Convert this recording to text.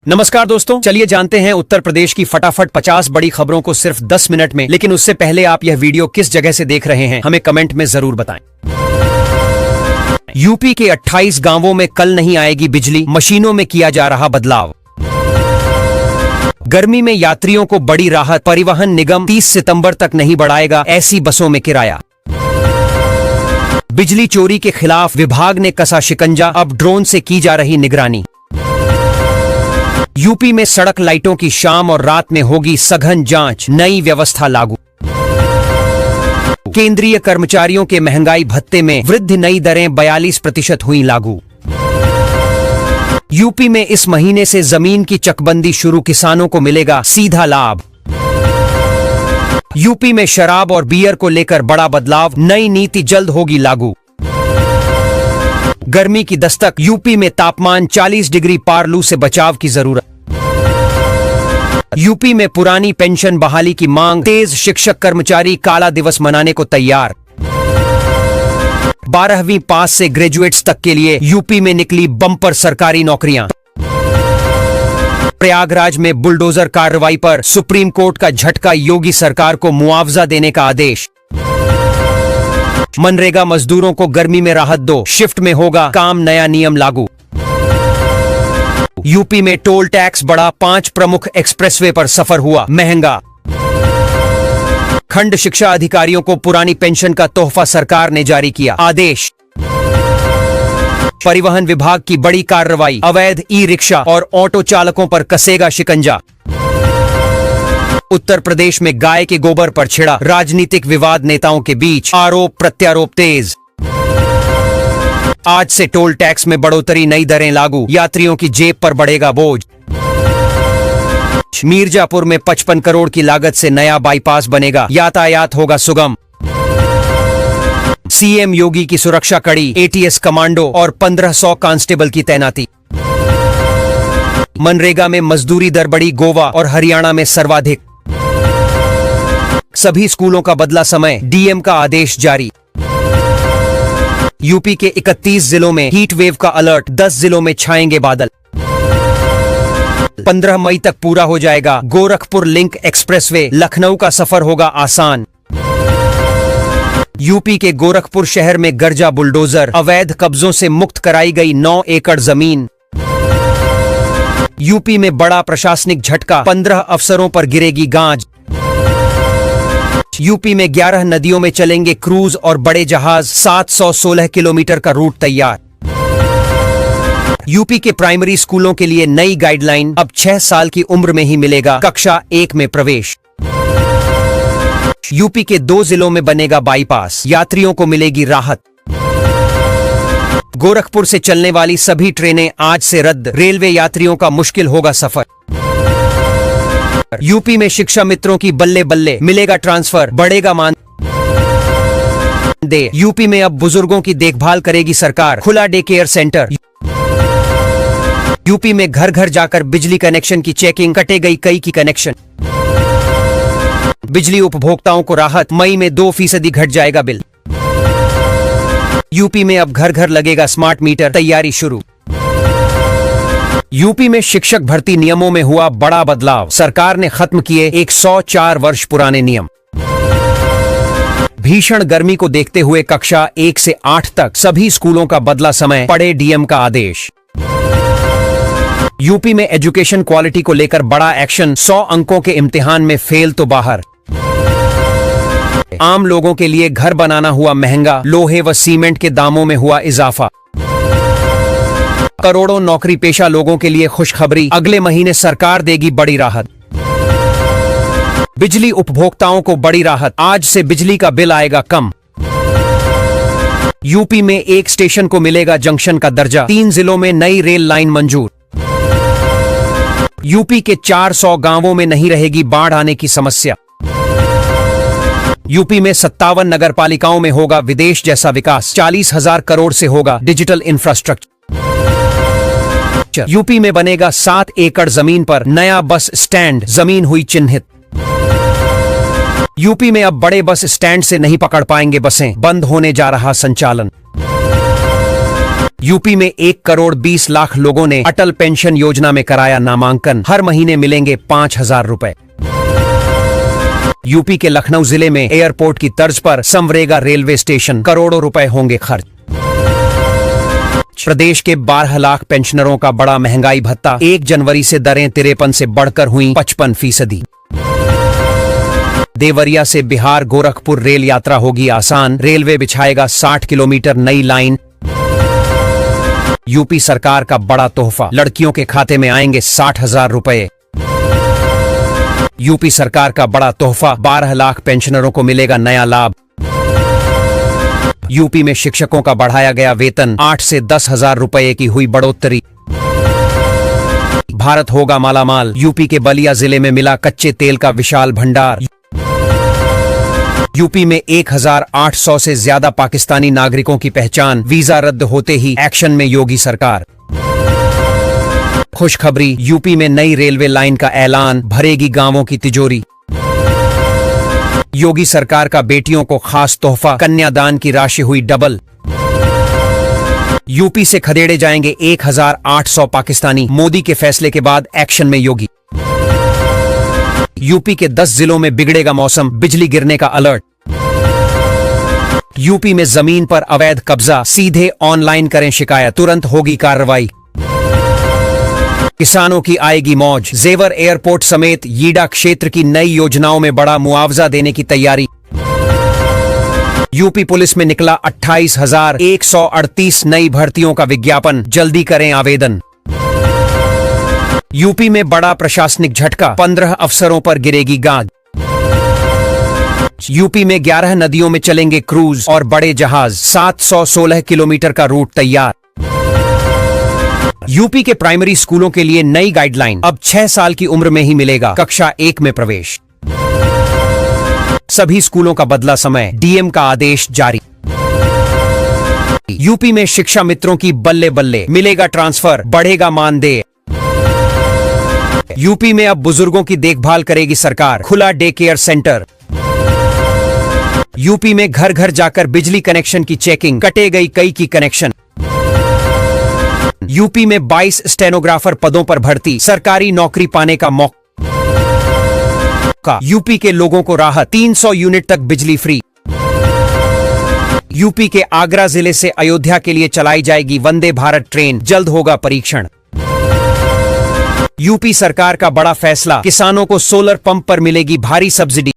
नमस्कार दोस्तों, चलिए जानते हैं उत्तर प्रदेश की फटाफट 50 बड़ी खबरों को सिर्फ 10 मिनट में। लेकिन उससे पहले आप यह वीडियो किस जगह से देख रहे हैं हमें कमेंट में जरूर बताएं। यूपी के 28 गांवों में कल नहीं आएगी बिजली, मशीनों में किया जा रहा बदलाव। गर्मी में यात्रियों को बड़ी राहत, परिवहन निगम 30 सितंबर तक नहीं बढ़ाएगा ऐसी बसों में किराया। बिजली चोरी के खिलाफ विभाग ने कसा शिकंजा, अब ड्रोन से की जा रही निगरानी। यूपी में सड़क लाइटों की शाम और रात में होगी सघन जांच, नई व्यवस्था लागू। केंद्रीय कर्मचारियों के महंगाई भत्ते में वृद्धि, नई दरें 42% हुई लागू। यूपी में इस महीने से जमीन की चकबंदी शुरू, किसानों को मिलेगा सीधा लाभ। यूपी में शराब और बियर को लेकर बड़ा बदलाव, नई नीति जल्द होगी लागू। गर्मी की दस्तक, यूपी में तापमान 40 डिग्री पार, लू से बचाव की जरूरत। यूपी में पुरानी पेंशन बहाली की मांग तेज, शिक्षक कर्मचारी काला दिवस मनाने को तैयार। 12वीं पास से ग्रेजुएट्स तक के लिए यूपी में निकली बम्पर सरकारी नौकरियां। प्रयागराज में बुलडोजर कार्रवाई पर सुप्रीम कोर्ट का झटका, योगी सरकार को मुआवजा देने का आदेश। मनरेगा मजदूरों को गर्मी में राहत दो, शिफ्ट में होगा काम, नया नियम लागू। यूपी में टोल टैक्स बढ़ा, 5 प्रमुख एक्सप्रेसवे पर सफर हुआ महंगा। खंड शिक्षा अधिकारियों को पुरानी पेंशन का तोहफा सरकार ने जारी किया आदेश। परिवहन विभाग की बड़ी कार्रवाई, अवैध ई रिक्शा और ऑटो चालकों पर कसेगा शिकंजा। उत्तर प्रदेश में गाय के गोबर पर छिड़ा राजनीतिक विवाद, नेताओं के बीच आरोप प्रत्यारोप तेज। आज से टोल टैक्स में बढ़ोतरी, नई दरें लागू, यात्रियों की जेब पर बढ़ेगा बोझ। मिर्जापुर में 55 करोड़ की लागत से नया बाईपास बनेगा, यातायात होगा सुगम। सीएम योगी की सुरक्षा कड़ी, एटीएस कमांडो और 1500 कांस्टेबल की तैनाती। मनरेगा में मजदूरी दर बढ़ी, गोवा और हरियाणा में सर्वाधिक। सभी स्कूलों का बदला समय, डीएम का आदेश जारी। यूपी के 31 जिलों में हीट वेव का अलर्ट, 10 जिलों में छाएंगे बादल। 15 मई तक पूरा हो जाएगा गोरखपुर लिंक एक्सप्रेसवे, लखनऊ का सफर होगा आसान। यूपी के गोरखपुर शहर में गरजा बुलडोजर, अवैध कब्जों से मुक्त कराई गई 9 एकड़ जमीन। यूपी में बड़ा प्रशासनिक झटका, 15 अफसरों पर गिरेगी गाज। यूपी में 11 नदियों में चलेंगे क्रूज और बड़े जहाज, 716 किलोमीटर का रूट तैयार। यूपी के प्राइमरी स्कूलों के लिए नई गाइडलाइन, अब 6 साल की उम्र में ही मिलेगा कक्षा 1 में प्रवेश। यूपी के 2 जिलों में बनेगा बाईपास, यात्रियों को मिलेगी राहत। गोरखपुर से चलने वाली सभी ट्रेनें आज से रद्द, रेलवे यात्रियों का मुश्किल होगा सफर। यूपी में शिक्षा मित्रों की बल्ले बल्ले, मिलेगा ट्रांसफर, बढ़ेगा मानदेय। यूपी में अब बुजुर्गों की देखभाल करेगी सरकार, खुला डे केयर सेंटर। यूपी में घर घर जाकर बिजली कनेक्शन की चेकिंग, कटे गई कई की कनेक्शन। बिजली उपभोक्ताओं को राहत, मई में 2% घट जाएगा बिल। यूपी में अब घर घर लगेगा स्मार्ट मीटर, तैयारी शुरू। यूपी में शिक्षक भर्ती नियमों में हुआ बड़ा बदलाव, सरकार ने खत्म किए 104 वर्ष पुराने नियम। भीषण गर्मी को देखते हुए कक्षा 1 से 8 तक सभी स्कूलों का बदला समय, पड़े डीएम का आदेश। यूपी में एजुकेशन क्वालिटी को लेकर बड़ा एक्शन, 100 अंकों के इम्तिहान में फेल तो बाहर। आम लोगों के लिए घर बनाना हुआ महंगा, लोहे व सीमेंट के दामों में हुआ इजाफा। करोड़ों नौकरी पेशा लोगों के लिए खुशखबरी, अगले महीने सरकार देगी बड़ी राहत। बिजली उपभोक्ताओं को बड़ी राहत, आज से बिजली का बिल आएगा कम। यूपी में एक स्टेशन को मिलेगा जंक्शन का दर्जा, 3 जिलों में नई रेल लाइन मंजूर। यूपी के 400 गांवों में नहीं रहेगी बाढ़ आने की समस्या। यूपी में 57 नगरपालिकाओं में होगा विदेश जैसा विकास, 40,000 करोड़ से होगा डिजिटल इंफ्रास्ट्रक्चर। यूपी में बनेगा 7 एकड़ जमीन पर नया बस स्टैंड, जमीन हुई चिन्हित। यूपी में अब बड़े बस स्टैंड से नहीं पकड़ पाएंगे बसें, बंद होने जा रहा संचालन। यूपी में 1 करोड़ 20 लाख लोगों ने अटल पेंशन योजना में कराया नामांकन, हर महीने मिलेंगे 5,000 रुपए। यूपी के लखनऊ जिले में एयरपोर्ट की तर्ज पर संवरेगा रेलवे स्टेशन, करोड़ों रुपए होंगे खर्च। प्रदेश के 12 लाख पेंशनरों का बड़ा महंगाई भत्ता, 1 जनवरी से दरें 53 से बढ़कर हुई 55%। देवरिया से बिहार गोरखपुर रेल यात्रा होगी आसान, रेलवे बिछाएगा 60 किलोमीटर नई लाइन। यूपी सरकार का बड़ा तोहफा, लड़कियों के खाते में आएंगे 60,000 रुपए। यूपी सरकार का बड़ा तोहफा, 12 लाख पेंशनरों को मिलेगा नया लाभ। यूपी में शिक्षकों का बढ़ाया गया वेतन, 8 से 10,000 रुपए की हुई बढ़ोतरी। भारत होगा मालामाल, यूपी के बलिया जिले में मिला कच्चे तेल का विशाल भंडार। यूपी में 1,800 से ज्यादा पाकिस्तानी नागरिकों की पहचान, वीजा रद्द होते ही एक्शन में योगी सरकार। खुशखबरी, यूपी में नई रेलवे लाइन का ऐलान, भरेगी गांवों की तिजोरी। योगी सरकार का बेटियों को खास तोहफा, कन्यादान की राशि हुई डबल। यूपी से खदेड़े जाएंगे 1,800 पाकिस्तानी, मोदी के फैसले के बाद एक्शन में योगी। यूपी के 10 जिलों में बिगड़ेगा मौसम, बिजली गिरने का अलर्ट। यूपी में जमीन पर अवैध कब्जा, सीधे ऑनलाइन करें शिकायत, तुरंत होगी कार्रवाई। किसानों की आएगी मौज, जेवर एयरपोर्ट समेत यीडा क्षेत्र की नई योजनाओं में बड़ा मुआवजा देने की तैयारी। यूपी पुलिस में निकला 28,138 नई भर्तियों का विज्ञापन, जल्दी करें आवेदन। यूपी में बड़ा प्रशासनिक झटका, 15 अफसरों पर गिरेगी गाज। यूपी में 11 नदियों में चलेंगे क्रूज और बड़े जहाज, 716 किलोमीटर का रूट तैयार। यूपी के प्राइमरी स्कूलों के लिए नई गाइडलाइन, अब 6 साल की उम्र में ही मिलेगा कक्षा 1 में प्रवेश। सभी स्कूलों का बदला समय, डीएम का आदेश जारी। यूपी में शिक्षा मित्रों की बल्ले बल्ले, मिलेगा ट्रांसफर, बढ़ेगा मानदेय। यूपी में अब बुजुर्गों की देखभाल करेगी सरकार, खुला डे केयर सेंटर। यूपी में घर घर जाकर बिजली कनेक्शन की चेकिंग, कटे गई कई की कनेक्शन। यूपी में 22 स्टेनोग्राफर पदों पर भर्ती, सरकारी नौकरी पाने का मौका। यूपी के लोगों को राहत, 300 यूनिट तक बिजली फ्री। यूपी के आगरा जिले से अयोध्या के लिए चलाई जाएगी वंदे भारत ट्रेन, जल्द होगा परीक्षण। यूपी सरकार का बड़ा फैसला, किसानों को सोलर पंप पर मिलेगी भारी सब्सिडी।